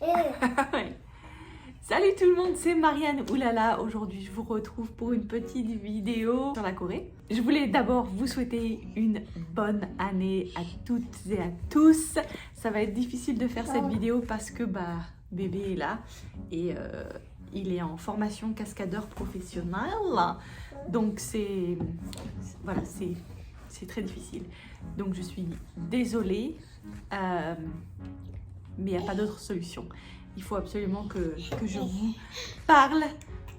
Ouais. Salut tout le monde, c'est Marianne Oulala. Aujourd'hui, je vous retrouve pour une petite vidéo sur la Corée. Je voulais d'abord vous souhaiter une bonne année à toutes et à tous. Ça va être difficile de faire cette vidéo parce que bébé est là et il est en formation cascadeur professionnel. Donc voilà, c'est très difficile. Donc je suis désolée, mais il n'y a pas d'autre solution. Il faut absolument que je vous parle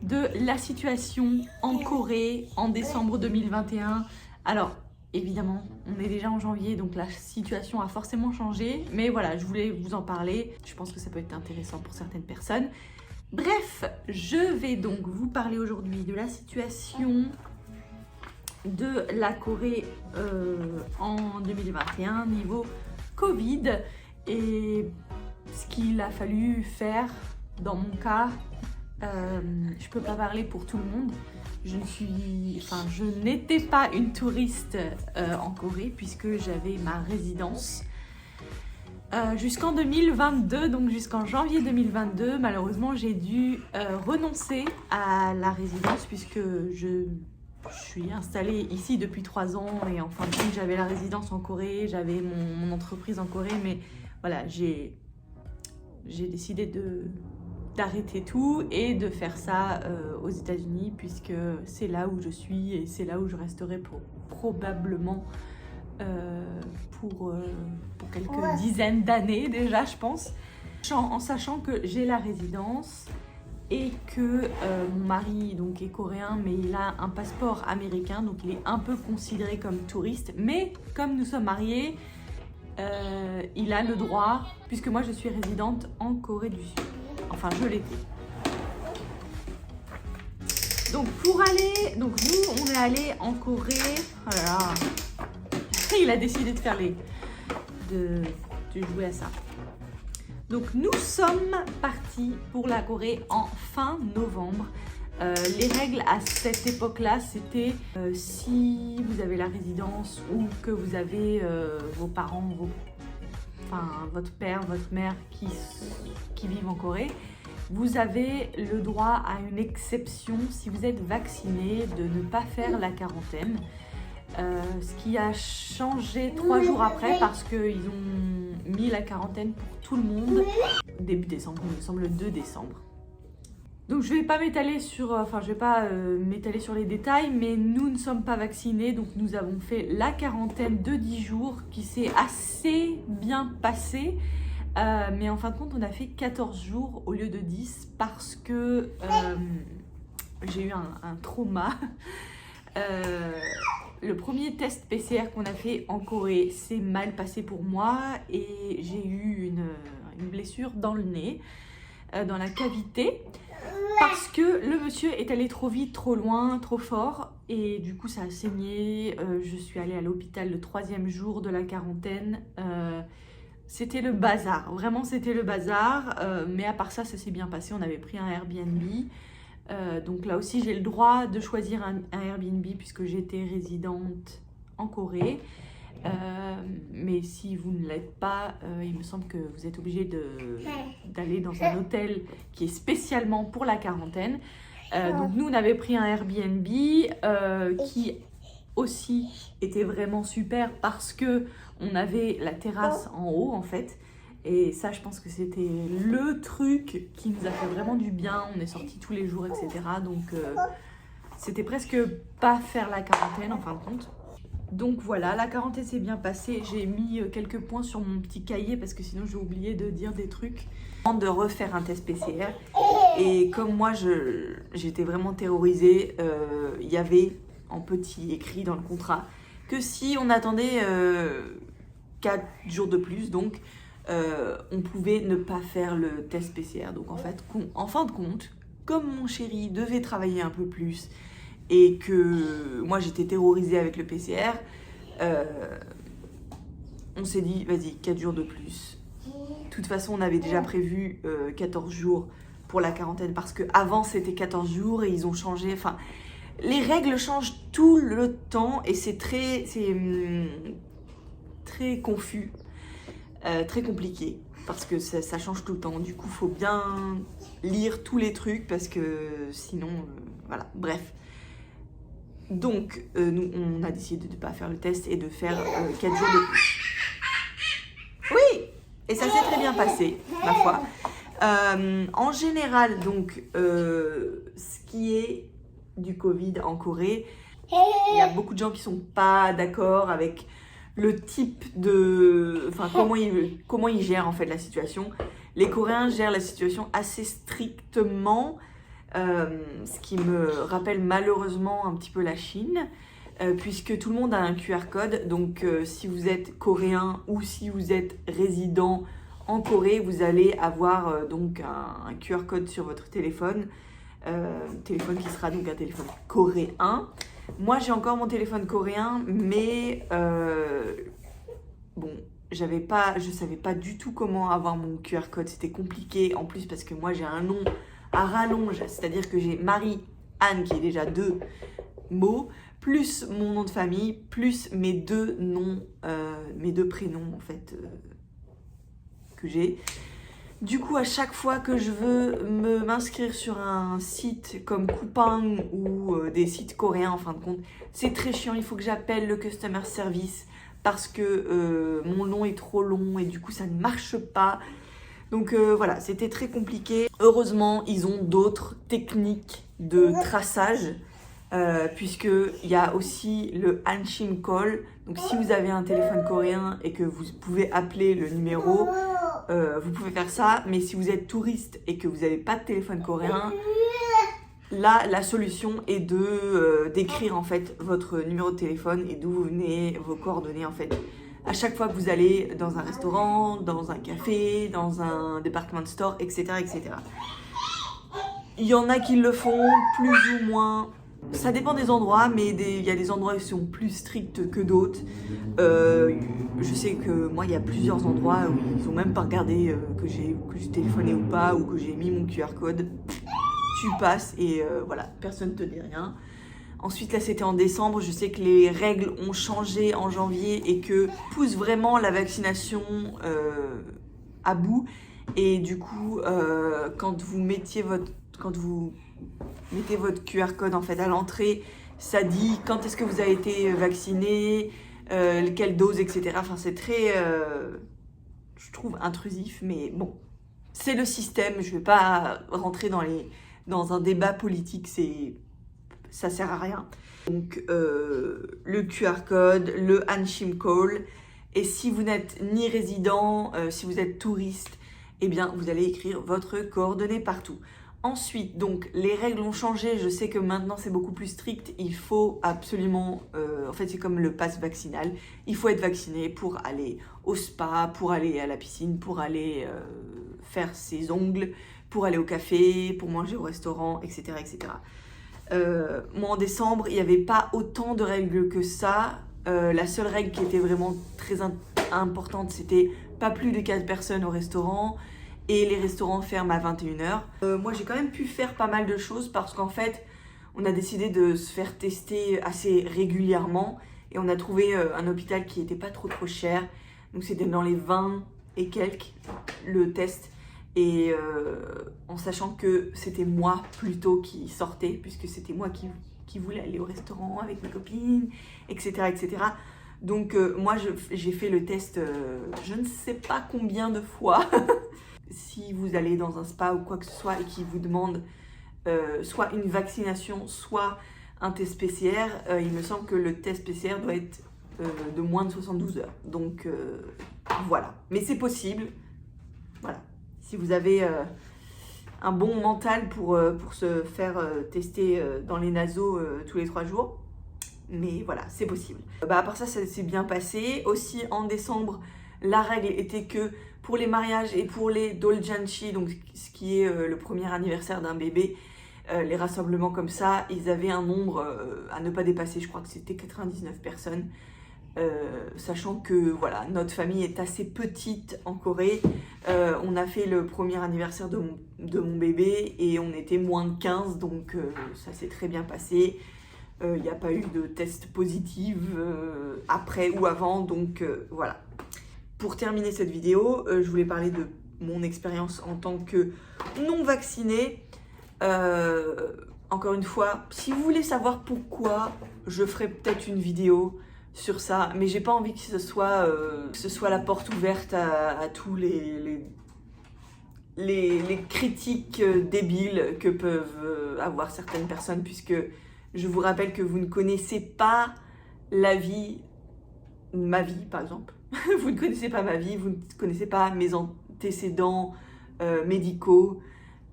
de la situation en Corée en décembre 2021. Alors, évidemment, on est déjà en janvier, donc la situation a forcément changé. Mais voilà, je voulais vous en parler. Je pense que ça peut être intéressant pour certaines personnes. Bref, je vais donc vous parler aujourd'hui de la situation de la Corée en 2021 niveau Covid et ce qu'il a fallu faire dans mon cas. Je peux pas parler pour tout le monde. Je n'étais pas une touriste en Corée puisque j'avais ma résidence jusqu'en 2022, donc jusqu'en janvier 2022. Malheureusement, j'ai dû renoncer à la résidence puisque je suis installée ici depuis 3 ans et en fin de compte, j'avais la résidence en Corée, j'avais mon entreprise en Corée, mais voilà, j'ai décidé d'arrêter tout et de faire ça aux États-Unis puisque c'est là où je suis et c'est là où je resterai probablement pour quelques dizaines d'années déjà, je pense. En sachant que j'ai la résidence et que mon mari donc, est coréen, mais il a un passeport américain, donc il est un peu considéré comme touriste. Mais comme nous sommes mariés, il a le droit, puisque moi je suis résidente en Corée du Sud. Enfin, je l'étais. Donc nous on est allé en Corée. Oh là là. Il a décidé de faire de jouer à ça. Donc nous sommes partis pour la Corée en fin novembre. Les règles à cette époque-là, c'était si vous avez la résidence ou que vous avez vos parents, votre père, votre mère qui vivent en Corée, vous avez le droit à une exception si vous êtes vacciné de ne pas faire la quarantaine. Ce qui a changé 3 jours après parce qu'ils ont mis la quarantaine pour tout le monde début décembre, il me semble le 2 décembre. Donc je vais pas m'étaler sur, m'étaler sur les détails, mais nous ne sommes pas vaccinés, donc nous avons fait la quarantaine de 10 jours qui s'est assez bien passée. Mais en fin de compte, on a fait 14 jours au lieu de 10 parce que j'ai eu un trauma. Le premier test PCR qu'on a fait en Corée s'est mal passé pour moi et j'ai eu une blessure dans le nez, dans la cavité, parce que le monsieur est allé trop vite, trop loin, trop fort et du coup ça a saigné. Je suis allée à l'hôpital le 3e jour de la quarantaine. C'était le bazar, vraiment c'était le bazar, mais à part ça, ça s'est bien passé. On avait pris un Airbnb. Donc là aussi j'ai le droit de choisir un Airbnb puisque j'étais résidente en Corée, mais si vous ne l'êtes pas, il me semble que vous êtes obligé d'aller dans un hôtel qui est spécialement pour la quarantaine. Donc nous on avait pris un Airbnb qui aussi était vraiment super parce que on avait la terrasse en haut en fait. Et ça, je pense que c'était le truc qui nous a fait vraiment du bien. On est sortis tous les jours, etc. Donc, c'était presque pas faire la quarantaine, en fin de compte. Donc voilà, la quarantaine s'est bien passée. J'ai mis quelques points sur mon petit cahier parce que sinon, j'ai oublié de dire des trucs. Avant de refaire un test PCR. Et comme moi, j'étais vraiment terrorisée, il y avait en petit écrit dans le contrat que si on attendait 4 jours de plus, donc... on pouvait ne pas faire le test PCR. Donc en fin de compte, comme mon chéri devait travailler un peu plus et que moi j'étais terrorisée avec le PCR, on s'est dit vas-y 4 jours de plus. De toute façon on avait déjà prévu 14 jours pour la quarantaine parce qu'avant c'était 14 jours et ils ont changé. Enfin, les règles changent tout le temps et c'est très confus. Très compliqué parce que ça change tout le temps. Du coup, il faut bien lire tous les trucs parce que sinon, voilà, bref. Donc, nous, on a décidé de ne pas faire le test et de faire 4 jours de plus. Oui, et ça s'est très bien passé, ma foi. En général, donc, ce qui est du Covid en Corée, il y a beaucoup de gens qui sont pas d'accord avec le type de... Enfin, comment ils gèrent en fait la situation. Les Coréens gèrent la situation assez strictement, ce qui me rappelle malheureusement un petit peu la Chine, puisque tout le monde a un QR code. Donc, si vous êtes coréen ou si vous êtes résident en Corée, vous allez avoir donc un QR code sur votre téléphone. Téléphone qui sera donc un téléphone coréen. Moi j'ai encore mon téléphone coréen, mais bon, je savais pas du tout comment avoir mon QR code, c'était compliqué en plus parce que moi j'ai un nom à rallonge, c'est-à-dire que j'ai Marie-Anne qui est déjà 2 mots, plus mon nom de famille, plus mes 2 noms, mes 2 prénoms en fait que j'ai. Du coup, à chaque fois que je veux m'inscrire sur un site comme Coupang ou des sites coréens, en fin de compte, c'est très chiant. Il faut que j'appelle le customer service parce que mon nom est trop long et du coup, ça ne marche pas. Donc voilà, c'était très compliqué. Heureusement, ils ont d'autres techniques de traçage puisqu'il y a aussi le Anshim Call. Donc si vous avez un téléphone coréen et que vous pouvez appeler le numéro, vous pouvez faire ça, mais si vous êtes touriste et que vous n'avez pas de téléphone coréen, là, la solution est d'écrire en fait votre numéro de téléphone et d'où vous venez, vos coordonnées en fait. À chaque fois que vous allez dans un restaurant, dans un café, dans un department store, etc., etc. Il y en a qui le font plus ou moins. Ça dépend des endroits, mais il y a des endroits qui sont plus stricts que d'autres. Je sais que moi, il y a plusieurs endroits où ils n'ont même pas regardé que j'ai téléphoné ou pas, ou que j'ai mis mon QR code. Tu passes et voilà, personne ne te dit rien. Ensuite, là, c'était en décembre. Je sais que les règles ont changé en janvier et que pousse vraiment la vaccination à bout. Et du coup, quand vous mettez votre QR code en fait à l'entrée, ça dit quand est-ce que vous avez été vacciné, quelle dose, etc. Enfin, c'est très, je trouve, intrusif, mais bon, c'est le système. Je ne vais pas rentrer dans un débat politique, ça sert à rien. Donc, le QR code, le Anshim Call, et si vous n'êtes ni résident, si vous êtes touriste, eh bien, vous allez écrire votre coordonnée partout. Ensuite, donc, les règles ont changé. Je sais que maintenant, c'est beaucoup plus strict. Il faut absolument... en fait, c'est comme le pass vaccinal. Il faut être vacciné pour aller au spa, pour aller à la piscine, pour aller faire ses ongles, pour aller au café, pour manger au restaurant, etc., etc. Moi, en décembre, il n'y avait pas autant de règles que ça. La seule règle qui était vraiment très importante, c'était pas plus de 4 personnes au restaurant. Et les restaurants ferment à 21h. Moi, j'ai quand même pu faire pas mal de choses parce qu'en fait, on a décidé de se faire tester assez régulièrement et on a trouvé un hôpital qui n'était pas trop cher. Donc, c'était dans les 20 et quelques le test. Et en sachant que c'était moi plutôt qui sortais, puisque c'était moi qui voulais aller au restaurant avec mes copines, etc., etc. Donc, moi, j'ai fait le test je ne sais pas combien de fois. Si vous allez dans un spa ou quoi que ce soit et qu'ils vous demandent soit une vaccination, soit un test PCR, il me semble que le test PCR doit être de moins de 72 heures. Donc voilà, mais c'est possible. Voilà, si vous avez un bon mental pour se faire tester dans les naseaux tous les 3 jours. Mais voilà, c'est possible. À part ça, ça s'est bien passé. Aussi, en décembre, la règle était que pour les mariages et pour les doljanchi, donc ce qui est le premier anniversaire d'un bébé, les rassemblements comme ça, ils avaient un nombre à ne pas dépasser. Je crois que c'était 99 personnes. Sachant que voilà, notre famille est assez petite en Corée. On a fait le premier anniversaire de mon bébé et on était moins de 15, donc ça s'est très bien passé. Il n'y a pas eu de test positif après ou avant, donc voilà. Pour terminer cette vidéo, je voulais parler de mon expérience en tant que non vaccinée. Encore une fois, si vous voulez savoir pourquoi, je ferai peut-être une vidéo sur ça, mais j'ai pas envie que ce soit la porte ouverte à tous les critiques débiles que peuvent avoir certaines personnes, puisque je vous rappelle que vous ne connaissez pas ma vie par exemple. Vous ne connaissez pas ma vie, vous ne connaissez pas mes antécédents médicaux,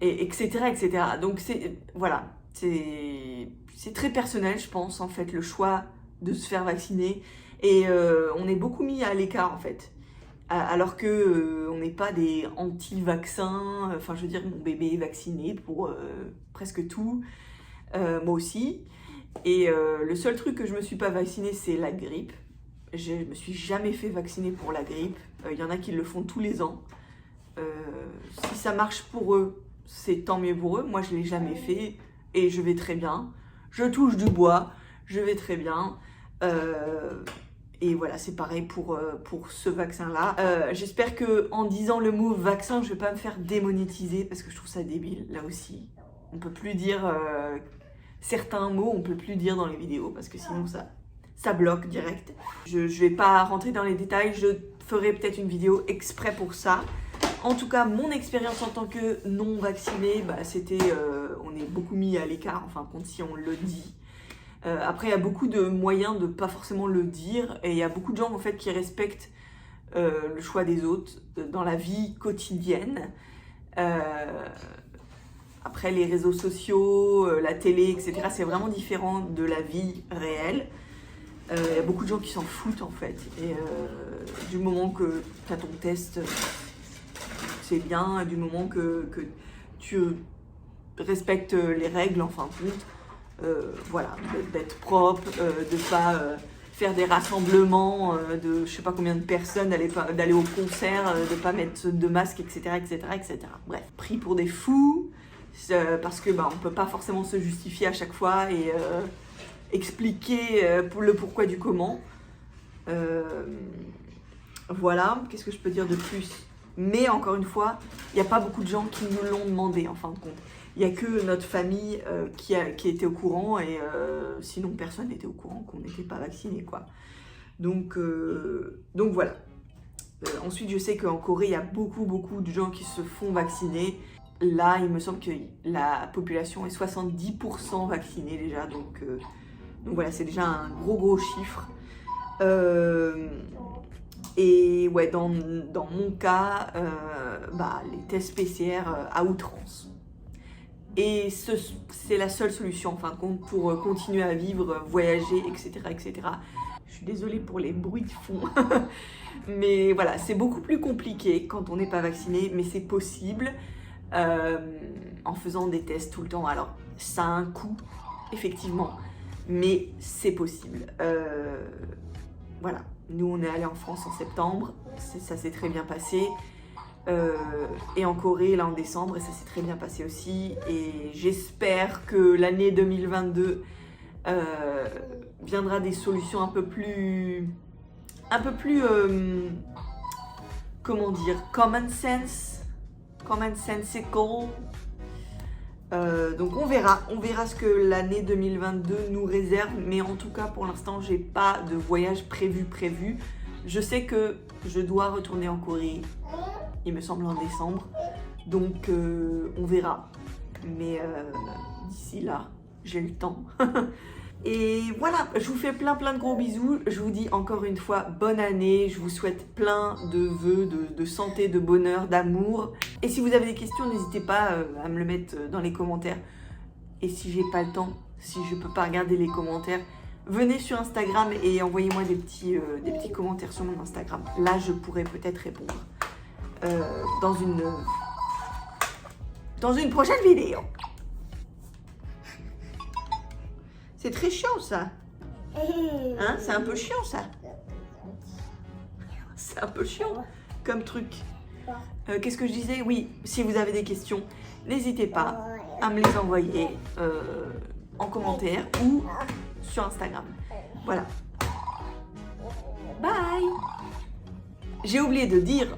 etc., etc. Donc voilà, c'est très personnel, je pense, en fait, le choix de se faire vacciner. Et on est beaucoup mis à l'écart, en fait. Alors que on n'est pas des anti-vaccins. Enfin, je veux dire, mon bébé est vacciné pour presque tout. Moi aussi. Et le seul truc que je me suis pas vaccinée, c'est la grippe. Je me suis jamais fait vacciner pour la grippe. Il y en a qui le font tous les ans. Si ça marche pour eux, c'est tant mieux pour eux. Moi, je l'ai jamais fait et je vais très bien. Je touche du bois, je vais très bien. Et voilà, c'est pareil pour ce vaccin-là. J'espère qu'en disant le mot vaccin, je vais pas me faire démonétiser parce que je trouve ça débile, là aussi. On peut plus dire certains mots, on peut plus dire dans les vidéos parce que sinon ça bloque direct. Je vais pas rentrer dans les détails, je ferai peut-être une vidéo exprès pour ça. En tout cas, mon expérience en tant que non vaccinée, c'était, on est beaucoup mis à l'écart, en fin de compte, si on le dit. Après, il y a beaucoup de moyens de pas forcément le dire, et il y a beaucoup de gens en fait qui respectent le choix des autres dans la vie quotidienne. Après, les réseaux sociaux, la télé, etc., c'est vraiment différent de la vie réelle. Il y a beaucoup de gens qui s'en foutent en fait, et du moment que tu as ton test, c'est bien, du moment que tu respectes les règles, en fin de compte, voilà, d'être propre, de pas faire des rassemblements de je sais pas combien de personnes, d'aller au concert, de pas mettre de masque, etc., etc., etc. Bref, pris pour des fous, parce que on peut pas forcément se justifier à chaque fois et expliquer le pourquoi du comment. Voilà, qu'est-ce que je peux dire de plus? Mais encore une fois, il n'y a pas beaucoup de gens qui nous l'ont demandé en fin de compte. Il n'y a que notre famille qui était au courant et sinon personne n'était au courant qu'on n'était pas vacciné, quoi. Donc voilà. Ensuite, je sais qu'en Corée, il y a beaucoup de gens qui se font vacciner. Là, il me semble que la population est 70% vaccinée déjà. Donc voilà, c'est déjà un gros chiffre. Et ouais, dans mon cas, les tests PCR à outrance. Et c'est la seule solution, en fin de compte, pour continuer à vivre, voyager, etc., etc. Je suis désolée pour les bruits de fond. Mais voilà, c'est beaucoup plus compliqué quand on n'est pas vacciné, mais c'est possible en faisant des tests tout le temps. Alors, ça a un coût, effectivement, mais c'est possible. Voilà. Nous, on est allé en France en septembre, ça s'est très bien passé. Et en Corée, là, en décembre, et ça s'est très bien passé aussi. Et j'espère que l'année 2022 viendra des solutions un peu plus comment dire, common sensical. Donc on verra ce que l'année 2022 nous réserve, mais en tout cas pour l'instant j'ai pas de voyage prévu. Je sais que je dois retourner en Corée, il me semble en décembre, donc on verra, mais d'ici là j'ai le temps. Et voilà, je vous fais plein de gros bisous, je vous dis encore une fois bonne année, je vous souhaite plein de vœux, de santé, de bonheur, d'amour. Et si vous avez des questions, n'hésitez pas à me le mettre dans les commentaires. Et si j'ai pas le temps, si je peux pas regarder les commentaires, venez sur Instagram et envoyez-moi des petits commentaires sur mon Instagram. Là, je pourrais peut-être répondre dans une prochaine vidéo. C'est très chiant ça. Hein? C'est un peu chiant ça. C'est un peu chiant comme truc. Qu'est-ce que je disais? Oui, si vous avez des questions, n'hésitez pas à me les envoyer en commentaire ou sur Instagram. Voilà. Bye. J'ai oublié de dire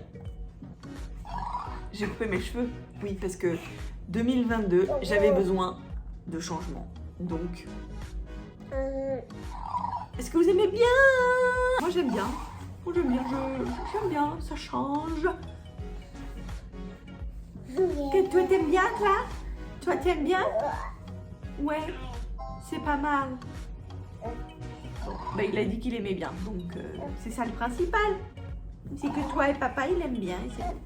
J'ai coupé mes cheveux. Oui, parce que 2022, j'avais besoin de changement. Donc, est-ce que vous aimez bien? Moi, j'aime bien. Moi, j'aime bien. J'aime bien. Ça change. Que toi, t'aimes bien, toi? Toi, t'aimes bien? Ouais. C'est pas mal. Bon, bah, il a dit qu'il aimait bien. Donc, c'est ça le principal. C'est que toi et papa, ils aiment bien. Et c'est bon.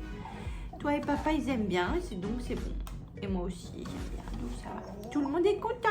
Toi et papa, ils aiment bien. Donc, c'est bon. Et moi aussi, j'aime bien. Donc, ça va. Tout le monde est content.